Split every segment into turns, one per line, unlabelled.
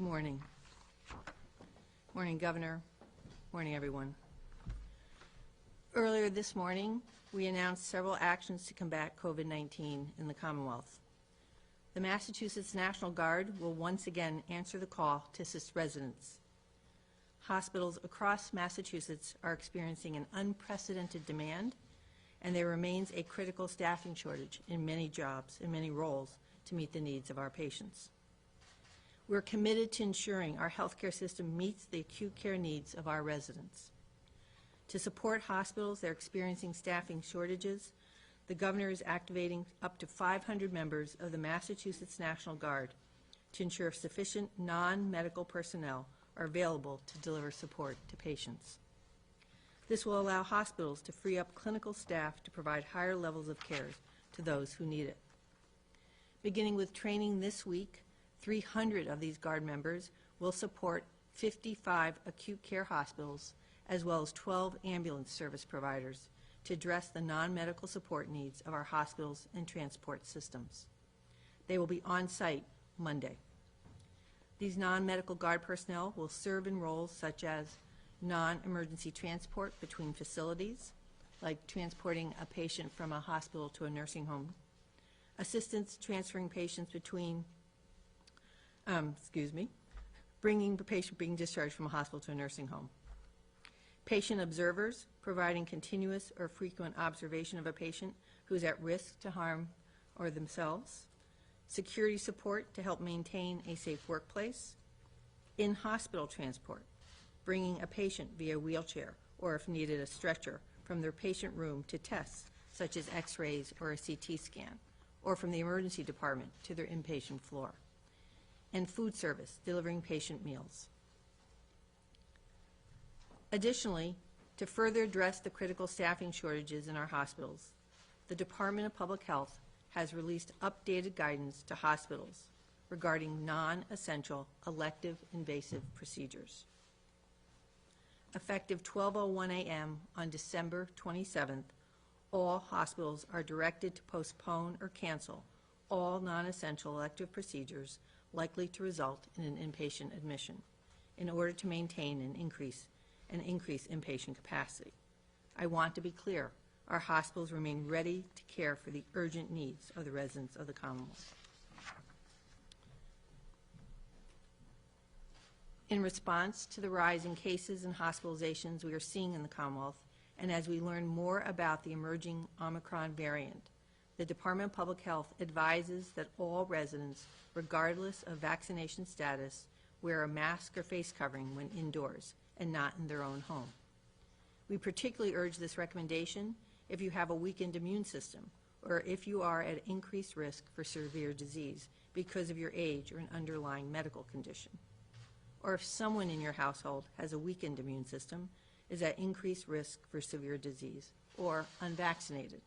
morning. Morning, Governor. Morning, everyone. Earlier this morning, we announced several actions to combat COVID-19 in the Commonwealth. The Massachusetts National Guard will once again answer the call to assist residents. Hospitals across Massachusetts are experiencing an unprecedented demand, and there remains a critical staffing shortage in many jobs and many roles to meet the needs of our patients. We're committed to ensuring our healthcare system meets the acute care needs of our residents. To support hospitals that are experiencing staffing shortages, the Governor is activating up to 500 members of the Massachusetts National Guard to ensure sufficient non-medical personnel are available to deliver support to patients. This will allow hospitals to free up clinical staff to provide higher levels of care to those who need it. Beginning with training this week, 300 of these Guard members will support 55 acute care hospitals as well as 12 ambulance service providers to address the non-medical support needs of our hospitals and transport systems. They will be on site Monday. These non-medical Guard personnel will serve in roles such as non-emergency transport between facilities, like transporting a patient from a hospital to a nursing home, assistance transferring patients between, bringing the patient being discharged from a hospital to a nursing home, patient observers, providing continuous or frequent observation of a patient who is at risk to harm or themselves, security support to help maintain a safe workplace, in-hospital transport, bringing a patient via wheelchair or, if needed, a stretcher from their patient room to tests such as x-rays or a CT scan, or from the emergency department to their inpatient floor, and food service, delivering patient meals. Additionally, to further address the critical staffing shortages in our hospitals, the Department of Public Health has released updated guidance to hospitals regarding non-essential elective invasive procedures. Effective 12:01 a.m. on December 27th, all hospitals are directed to postpone or cancel all non-essential elective procedures likely to result in an inpatient admission in order to maintain and increase inpatient capacity. I want to be clear, our hospitals remain ready to care for the urgent needs of the residents of the Commonwealth. In response to the rise in cases and hospitalizations we are seeing in the Commonwealth, and as we learn more about the emerging Omicron variant, the Department of Public Health advises that all residents, regardless of vaccination status, wear a mask or face covering when indoors and not in their own home. We particularly urge this recommendation if you have a weakened immune system or if you are at increased risk for severe disease because of your age or an underlying medical condition, or if someone in your household has a weakened immune system, is at increased risk for severe disease, or unvaccinated.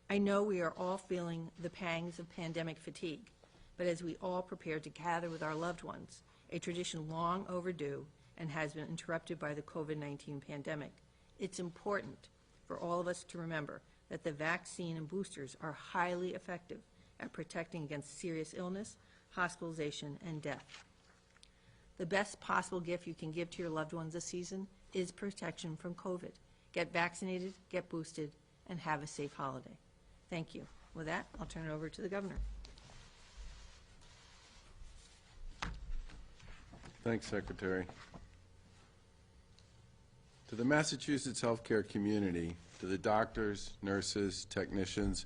I know we are all feeling the pangs of pandemic fatigue, but as we all prepare to gather with our loved ones, a tradition long overdue and has been interrupted by the COVID-19 pandemic, it's important for all of us to remember that the vaccine and boosters are highly effective at protecting against serious illness, hospitalization, and death. The best possible gift you can give to your loved ones this season is protection from COVID. Get vaccinated, get boosted, and have a safe holiday. Thank you. With that, I'll turn it over to the Governor.
Thanks, Secretary. To the Massachusetts healthcare community, to the doctors, nurses, technicians,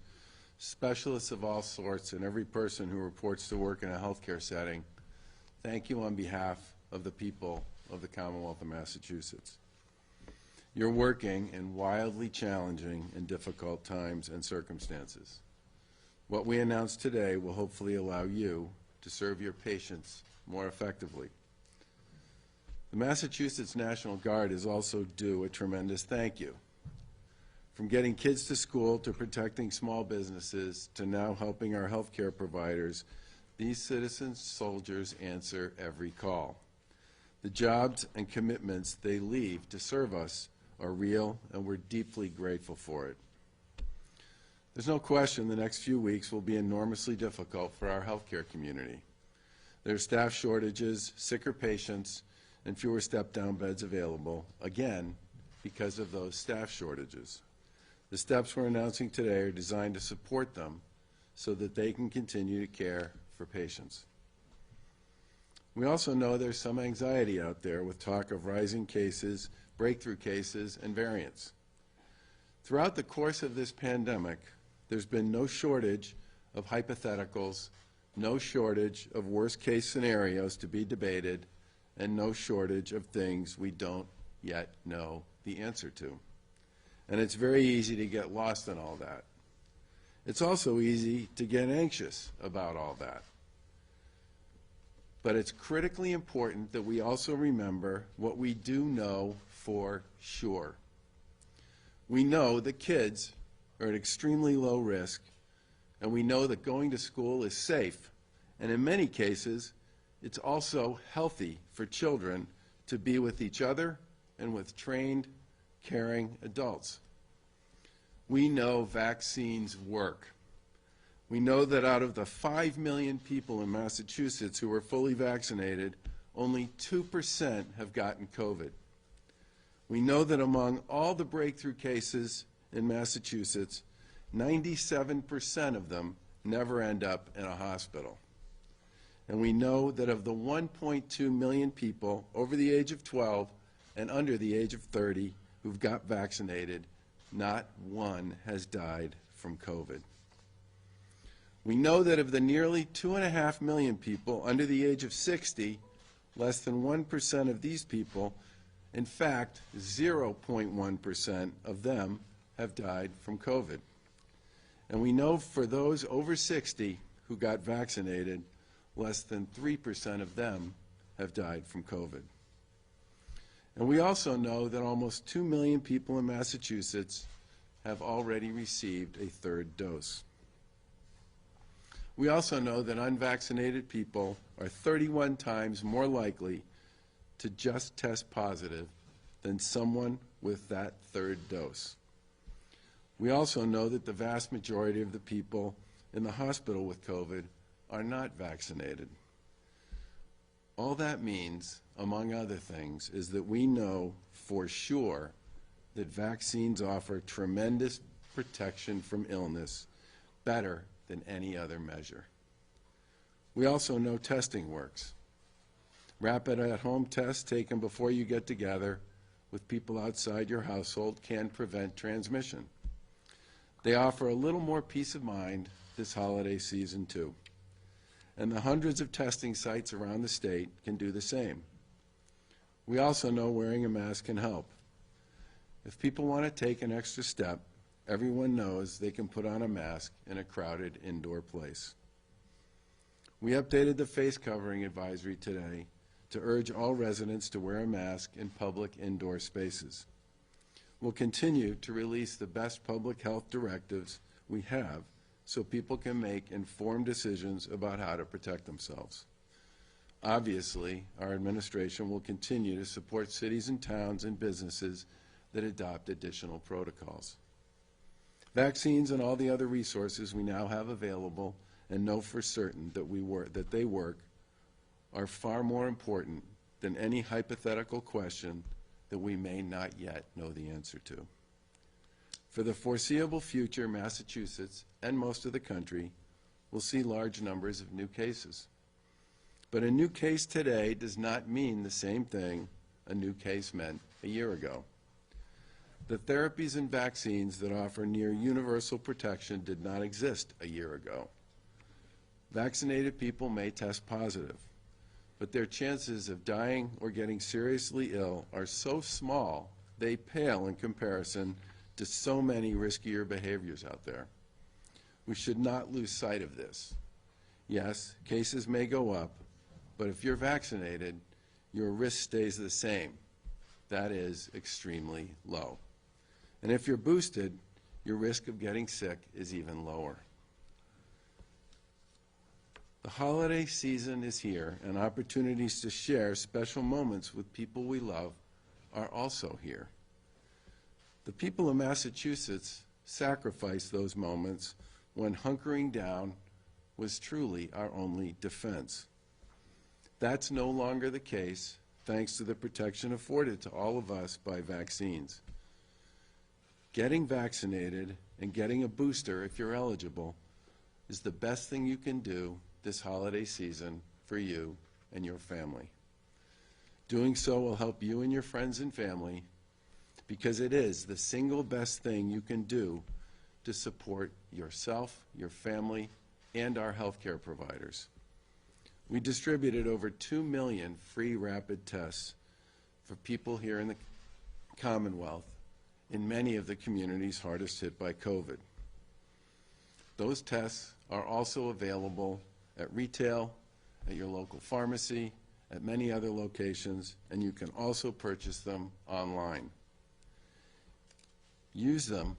specialists of all sorts, and every person who reports to work in a healthcare setting, thank you on behalf of the people of the Commonwealth of Massachusetts. You're working in wildly challenging and difficult times and circumstances. What we announced today will hopefully allow you to serve your patients more effectively. The Massachusetts National Guard is also due a tremendous thank you. From getting kids to school to protecting small businesses to now helping our healthcare providers, these citizen soldiers answer every call. The jobs and commitments they leave to serve us are real, and we're deeply grateful for it. There's no question the next few weeks will be enormously difficult for our healthcare community. There are staff shortages, sicker patients, and fewer step-down beds available, again, because of those staff shortages. The steps we're announcing today are designed to support them so that they can continue to care for patients. We also know there's some anxiety out there with talk of rising cases, breakthrough cases, and variants. Throughout the course of this pandemic, there's been no shortage of hypotheticals, no shortage of worst-case scenarios to be debated, and no shortage of things we don't yet know the answer to. And it's very easy to get lost in all that. It's also easy to get anxious about all that. But it's critically important that we also remember what we do know for sure. We know that kids are at extremely low risk, and we know that going to school is safe, and in many cases, it's also healthy for children to be with each other and with trained, caring adults. We know vaccines work. We know that out of the 5 million people in Massachusetts who are fully vaccinated, only 2% have gotten COVID. We know that among all the breakthrough cases in Massachusetts, 97% of them never end up in a hospital. And we know that of the 1.2 million people over the age of 12 and under the age of 30 who've got vaccinated, not one has died from COVID. We know that of the nearly 2.5 million people under the age of 60, less than 1% of these people, in fact, 0.1% of them have died from COVID. And we know for those over 60 who got vaccinated, less than 3% of them have died from COVID. And we also know that almost 2 million people in Massachusetts have already received a third dose. We also know that unvaccinated people are 31 times more likely to just test positive than someone with that third dose. We also know that the vast majority of the people in the hospital with COVID are not vaccinated. All that means, among other things, is that we know for sure that vaccines offer tremendous protection from illness, better than any other measure. We also know testing works. Rapid at-home tests taken before you get together with people outside your household can prevent transmission. They offer a little more peace of mind this holiday season, too. And the hundreds of testing sites around the state can do the same. We also know wearing a mask can help. If people want to take an extra step, everyone knows they can put on a mask in a crowded indoor place. We updated the face covering advisory today to urge all residents to wear a mask in public indoor spaces. We'll continue to release the best public health directives we have so people can make informed decisions about how to protect themselves. Obviously, our administration will continue to support cities and towns and businesses that adopt additional protocols. Vaccines and all the other resources we now have available and know for certain that they work are far more important than any hypothetical question that we may not yet know the answer to. For the foreseeable future, Massachusetts and most of the country will see large numbers of new cases. But a new case today does not mean the same thing a new case meant a year ago. The therapies and vaccines that offer near universal protection did not exist a year ago. Vaccinated people may test positive, but their chances of dying or getting seriously ill are so small they pale in comparison to so many riskier behaviors out there. We should not lose sight of this. Yes, cases may go up, but if you're vaccinated, your risk stays the same. That is extremely low. And if you're boosted, your risk of getting sick is even lower. The holiday season is here, and opportunities to share special moments with people we love are also here. The people of Massachusetts sacrificed those moments when hunkering down was truly our only defense. That's no longer the case, thanks to the protection afforded to all of us by vaccines. Getting vaccinated and getting a booster, if you're eligible, is the best thing you can do this holiday season for you and your family. Doing so will help you and your friends and family because it is the single best thing you can do to support yourself, your family, and our healthcare providers. We distributed over 2 million free rapid tests for people here in the Commonwealth in many of the communities hardest hit by COVID. Those tests are also available at retail, at your local pharmacy, at many other locations, and you can also purchase them online. Use them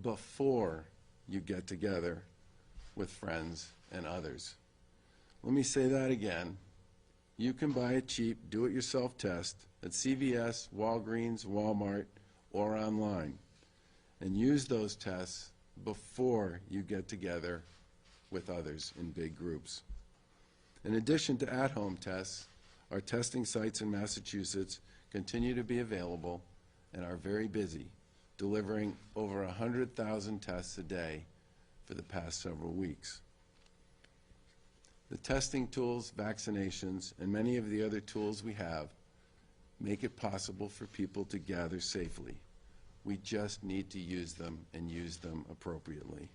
before you get together with friends and others. Let me say that again. You can buy a cheap do-it-yourself test at CVS, Walgreens, Walmart, or online, and use those tests before you get together with others in big groups. In addition to at-home tests, our testing sites in Massachusetts continue to be available and are very busy, delivering over 100,000 tests a day for the past several weeks. The testing tools, vaccinations, and many of the other tools we have make it possible for people to gather safely. We just need to use them and use them appropriately.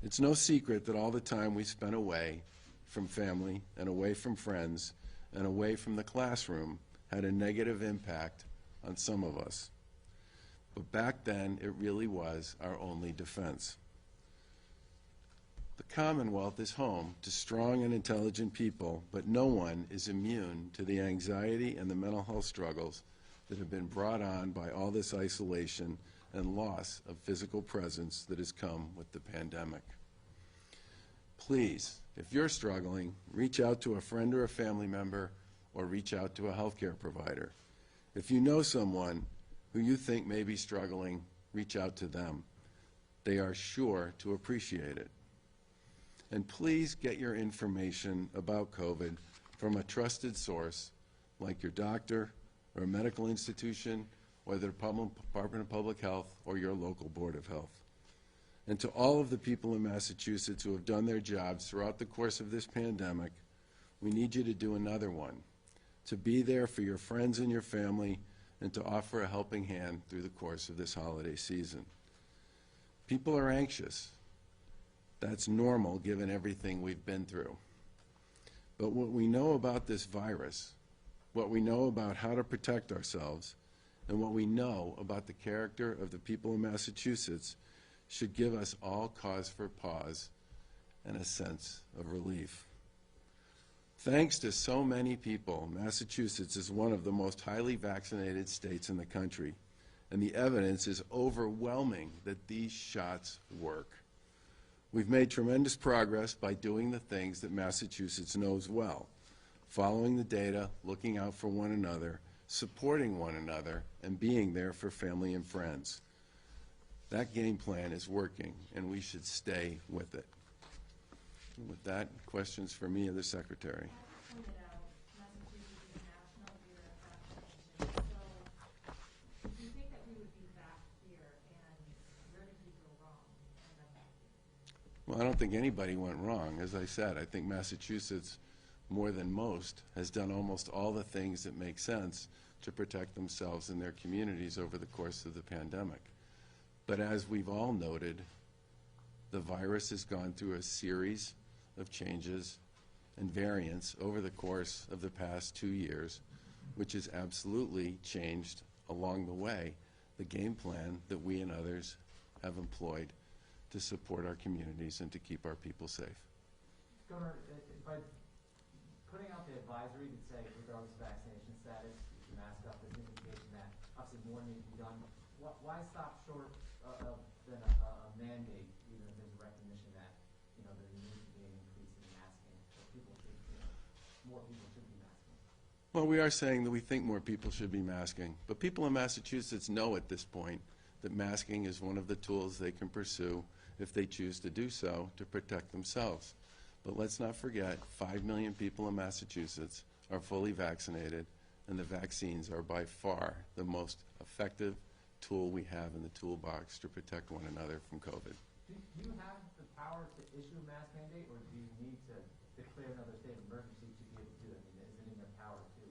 It's no secret that all the time we spent away from family and away from friends and away from the classroom had a negative impact on some of us. But back then, it really was our only defense. The Commonwealth is home to strong and intelligent people, but no one is immune to the anxiety and the mental health struggles that have been brought on by all this isolation and loss of physical presence that has come with the pandemic. Please, if you're struggling, reach out to a friend or a family member or reach out to a healthcare provider. If you know someone who you think may be struggling, reach out to them. They are sure to appreciate it. And please get your information about COVID from a trusted source like your doctor or a medical institution or the Department of Public Health or your local Board of Health. And to all of the people in Massachusetts who have done their jobs throughout the course of this pandemic, we need you to do another one, to be there for your friends and your family and to offer a helping hand through the course of this holiday season. People are anxious. That's normal given everything we've been through. But what we know about this virus, what we know about how to protect ourselves, and what we know about the character of the people in Massachusetts should give us all cause for pause and a sense of relief. Thanks to so many people, Massachusetts is one of the most highly vaccinated states in the country, and the evidence is overwhelming that these shots work. We've made tremendous progress by doing the things that Massachusetts knows well, following the data, looking out for one another, supporting one another, and being there for family and friends. That game plan is working, and we should stay with it. And with that, questions for me or the Secretary?
Pointed out, Massachusetts is National Year of Vaccination. So, do you think that we would be back here, and where did we go wrong?
Well, I don't think anybody went wrong. As I said, I think Massachusetts, more than most, has done almost all the things that make sense to protect themselves and their communities over the course of the pandemic. But as we've all noted, the virus has gone through a series of changes and variants over the course of the past 2 years, which has absolutely changed along the way the game plan that we and others have employed to support our communities and to keep our people safe.
Governor, by putting out the advisory that say regardless of vaccination status, you can mask up, there's an indication that obviously more needs to be done. Why stop short than a mandate, even if there's a recognition that, you know, there needs to be an increase in masking, so people should, you know, more people should be masking?
Well, we are saying that we think more people should be masking, but people in Massachusetts know at this point that masking is one of the tools they can pursue if they choose to do so to protect themselves. But let's not forget, 5 million people in Massachusetts are fully vaccinated, and the vaccines are by far the most effective tool we have in the toolbox to protect one another from COVID.
Do you have the power to issue a mask mandate, or do you need to declare another state of emergency to be able to do it? I mean, is it in your power to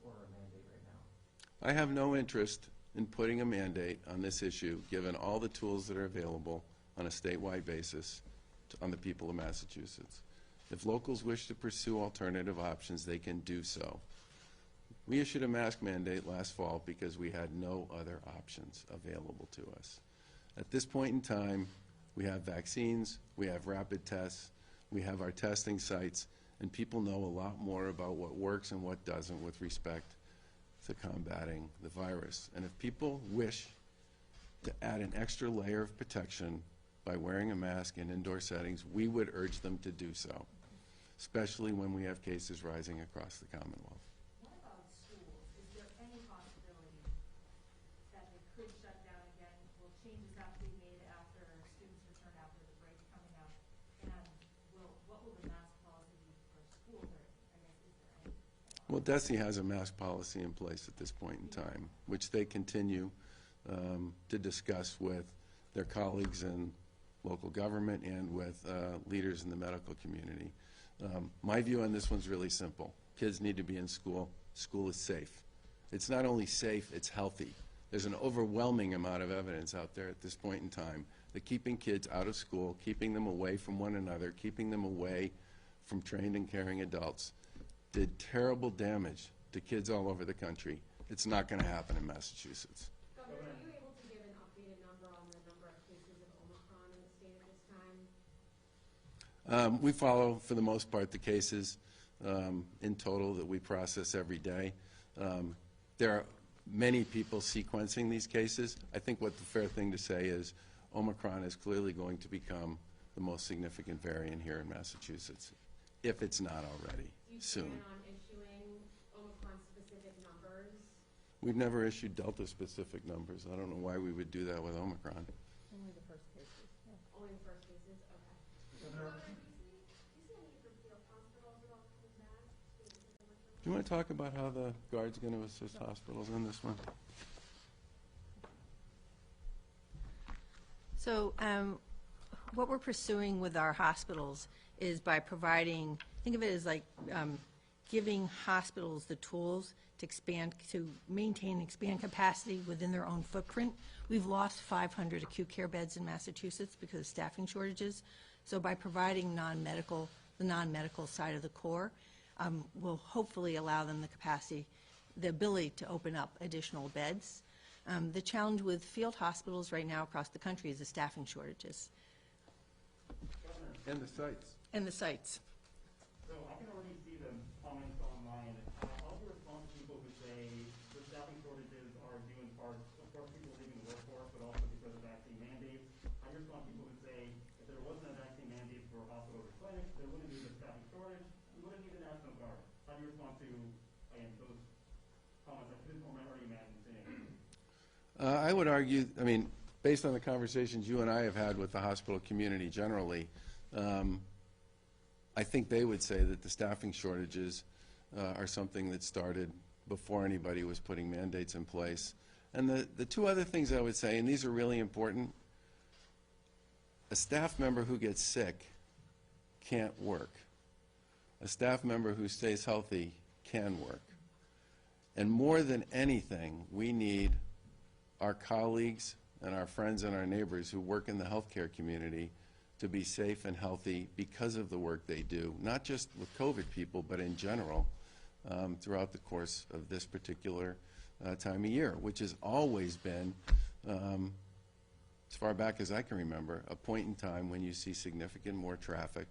order a mandate right now?
I have no interest in putting a mandate on this issue, given all the tools that are available on a statewide basis on the people of Massachusetts. If locals wish to pursue alternative options, they can do so. We issued a mask mandate last fall because we had no other options available to us. At this point in time, we have vaccines, we have rapid tests, we have our testing sites, and people know a lot more about what works and what doesn't with respect to combating the virus. And if people wish to add an extra layer of protection by wearing a mask in indoor settings, we would urge them to do so, especially when we have cases rising across the Commonwealth.
What about schools? Is there any possibility that they could shut down again? Will changes have to be made after students return after the break coming up? And what will the mask policy be for schools? Or I guess is there any?
Well, DESE has a mask policy in place at this point in time, which they continue to discuss with their colleagues in local government and with leaders in the medical community. My view on this one's really simple. Kids need to be in school. School is safe. It's not only safe, it's healthy. There's an overwhelming amount of evidence out there at this point in time that keeping kids out of school, keeping them away from one another, keeping them away from trained and caring adults did terrible damage to kids all over the country. It's not going to happen in Massachusetts.
Governor, are you able to give an updated number on the number of cases of Omicron in the state at this time?
We follow, for the most part, the cases in total that we process every day. There are many people sequencing these cases. I think what the fair thing to say is Omicron is clearly going to become the most significant variant here in Massachusetts, if it's not already, soon.
Do you plan on issuing Omicron-specific numbers?
We've never issued Delta-specific numbers. I don't know why we would do that with Omicron.
Only the first cases, yeah.
Only the first cases? Okay.
Governor,
Do you see any need for field hospitals at all coming back?
Do you want to talk about how the Guard's going to assist hospitals in this one?
So what we're pursuing with our hospitals is by providing, think of it as like giving hospitals the tools to expand, to maintain and expand capacity within their own footprint. We've lost 500 acute care beds in Massachusetts because of staffing shortages. So by providing the non-medical side of the core, will hopefully allow them the capacity, the ability to open up additional beds. The challenge with field hospitals right now across the country is the staffing shortages.
And the sites.
And the sites.
So I can already see the comments online. How do you respond to people who say the staffing shortages are due in part, of course, people leaving the workforce, but also because of vaccine mandates? How do you respond to people who say if there wasn't a vaccine mandate for hospitals or clinics, there wouldn't be the staffing shortage, we wouldn't need the National Guard? How do you respond to, again, those comments that could already imagine seeing?
I would argue, I mean, based on the conversations you and I have had with the hospital community generally, I think they would say that the staffing shortages are something that started before anybody was putting mandates in place. And the two other things I would say, and these are really important, a staff member who gets sick can't work. A staff member who stays healthy can work. And more than anything, we need our colleagues and our friends and our neighbors who work in the healthcare community to be safe and healthy because of the work they do, not just with COVID people, but in general throughout the course of this particular time of year, which has always been, as far back as I can remember, a point in time when you see significant more traffic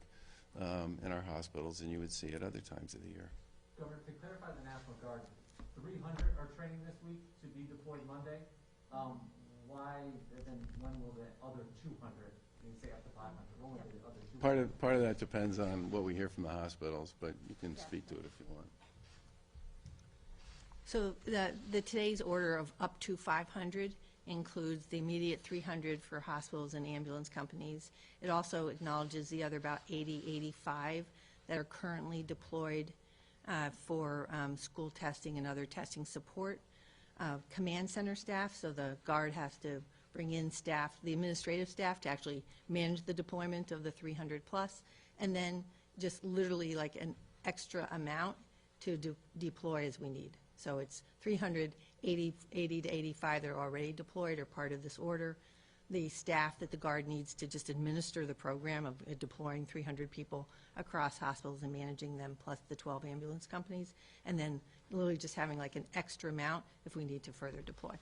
in our hospitals than you would see at other times of the year.
Governor, to clarify the National Guard, 300 are training this week to be deployed Monday. Why, then when will the other 200, you say up to 500, when will the other 200?
Part of that depends on what we hear from the hospitals, but you can speak to it if you want.
So the today's order of up to 500 includes the immediate 300 for hospitals and ambulance companies. It also acknowledges the other about 80, 85 that are currently deployed for school testing and other testing support. Command center staff, so the Guard has to bring in staff, the administrative staff, to actually manage the deployment of the 300 plus, and then just literally like an extra amount to deploy as we need. So it's 380 to 85 that are already deployed or part of this order. The staff that the Guard needs to just administer the program of deploying 300 people across hospitals and managing them, plus the 12 ambulance companies, and then literally just having like an extra amount if we need to further deploy.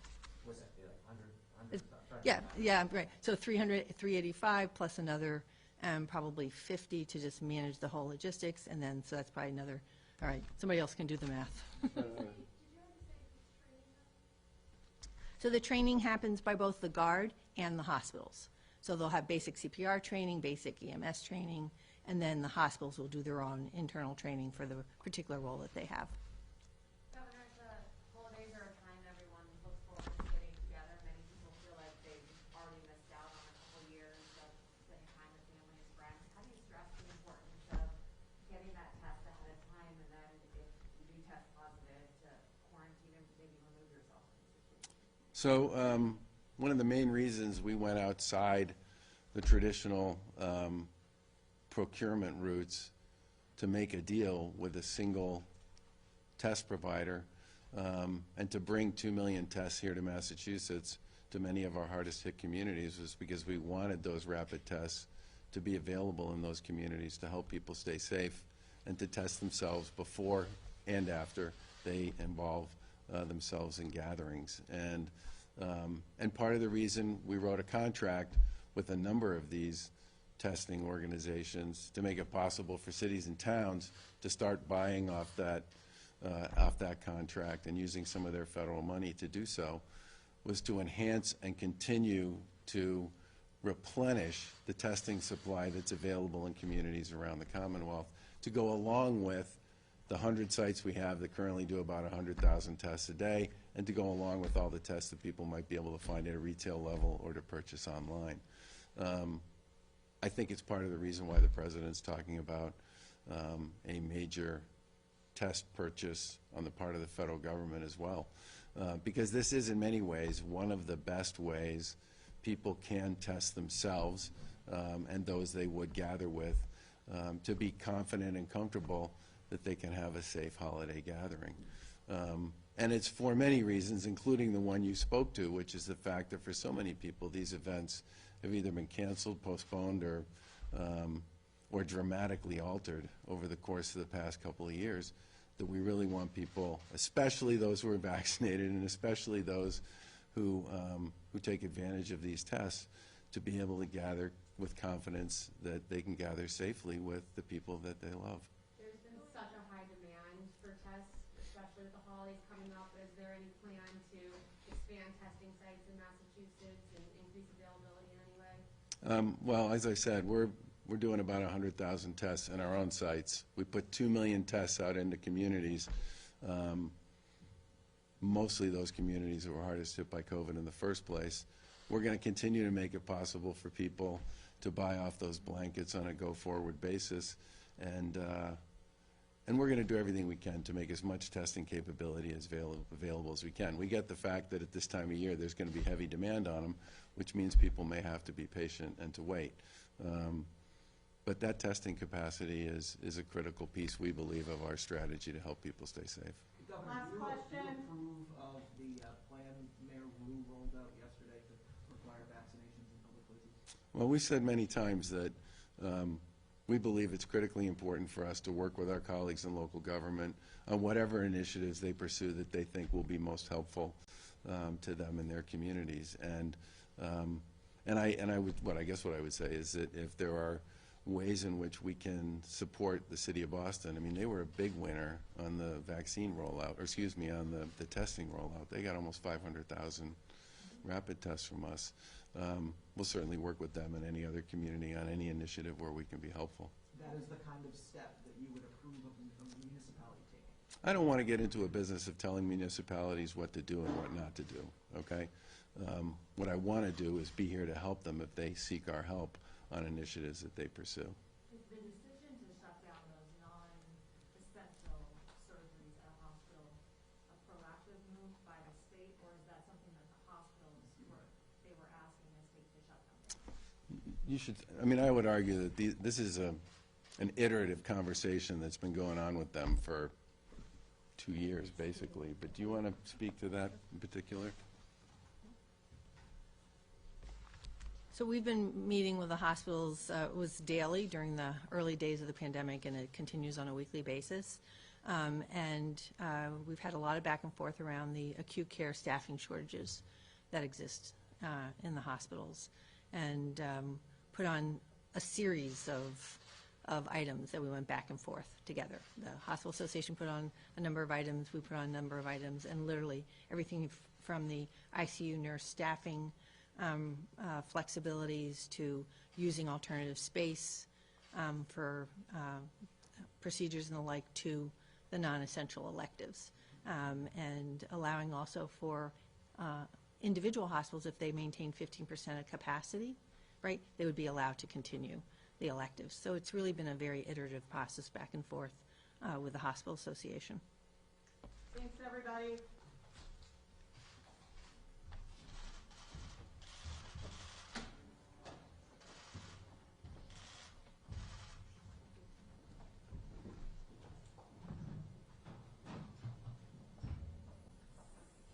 Was that, like, 100?
Yeah, right. So 300, 385 plus another probably 50 to just manage the whole logistics, and then, so that's probably another, all right, somebody else can do the math. So the training happens by both the Guard and the hospitals. So they'll have basic CPR training, basic EMS training, and then the hospitals will do their own internal training for the particular role that they have.
Governor, the holidays are a time everyone looks forward to getting together. Many people feel like they've already missed out on a couple years of spending time with family and friends. How do you stress the importance of getting that test ahead of time, and then if you do test positive, to quarantine and maybe remove yourself from the situation?
So one of the main reasons we went outside the traditional procurement routes to make a deal with a single test provider and to bring 2 million tests here to Massachusetts, to many of our hardest hit communities, was because we wanted those rapid tests to be available in those communities to help people stay safe and to test themselves before and after they involve themselves in gatherings. And part of the reason we wrote a contract with a number of these testing organizations to make it possible for cities and towns to start buying off that contract and using some of their federal money to do so was to enhance and continue to replenish the testing supply that's available in communities around the Commonwealth, to go along with the 100 sites we have that currently do about 100,000 tests a day, and to go along with all the tests that people might be able to find at a retail level or to purchase online. I think it's part of the reason why the President's talking about a major test purchase on the part of the federal government as well. Because this is, in many ways, one of the best ways people can test themselves and those they would gather with to be confident and comfortable that they can have a safe holiday gathering. And it's for many reasons, including the one you spoke to, which is the fact that for so many people, these events have either been canceled, postponed, or dramatically altered over the course of the past couple of years, that we really want people, especially those who are vaccinated and especially those who take advantage of these tests, to be able to gather with confidence that they can gather safely with the people that they love.
There's been such a high demand for tests, especially with the holidays coming up. Is there any plan to expand testing sites in Massachusetts and increase availability in any way?
Well, as I said, we're doing about 100,000 tests in our own sites. We put 2 million tests out into communities, mostly those communities that were hardest hit by COVID in the first place. We're going to continue to make it possible for people to buy off those blankets on a go-forward basis, and we're going to do everything we can to make as much testing capability as available as we can. We get the fact that at this time of year there's going to be heavy demand on them, which means people may have to be patient and to wait. But that testing capacity is a critical piece, we believe, of our strategy to help people stay safe.
Governor, do you approve of the plan Mayor Wu rolled out yesterday to require vaccinations in public places?
Well, we said many times that we believe it's critically important for us to work with our colleagues in local government on whatever initiatives they pursue that they think will be most helpful to them and their communities. I guess what I would say is that if there are ways in which we can support the city of Boston, I mean, they were a big winner on the vaccine rollout, or excuse me, on the testing rollout. They got almost 500,000 rapid tests from us. We'll certainly work with them and any other community on any initiative where we can be helpful.
That is the kind of step that you would approve of a municipality taking?
I don't want to get into a business of telling municipalities what to do and what not to do, okay? What I want to do is be here to help them if they seek our help on initiatives that they pursue.
Is the decision to shut down those non-essential surgeries at a hospital a proactive move by the state, or is that something that the hospitals they were asking the state to shut them down?
You should, I mean, I would argue that this is an iterative conversation that's been going on with them for 2 years, basically. But do you want to speak to that in particular?
So we've been meeting with the hospitals, it was daily during the early days of the pandemic, and it continues on a weekly basis. We've had a lot of back and forth around the acute care staffing shortages that exist in the hospitals, and put on a series of items that we went back and forth together. The Hospital Association put on a number of items, we put on a number of items, and literally everything from the ICU nurse staffing flexibilities to using alternative space for procedures and the like, to the non-essential electives, and allowing also for individual hospitals, if they maintain 15% of capacity, right, they would be allowed to continue the electives. So it's really been a very iterative process back and forth with the Hospital Association.
Thanks, everybody.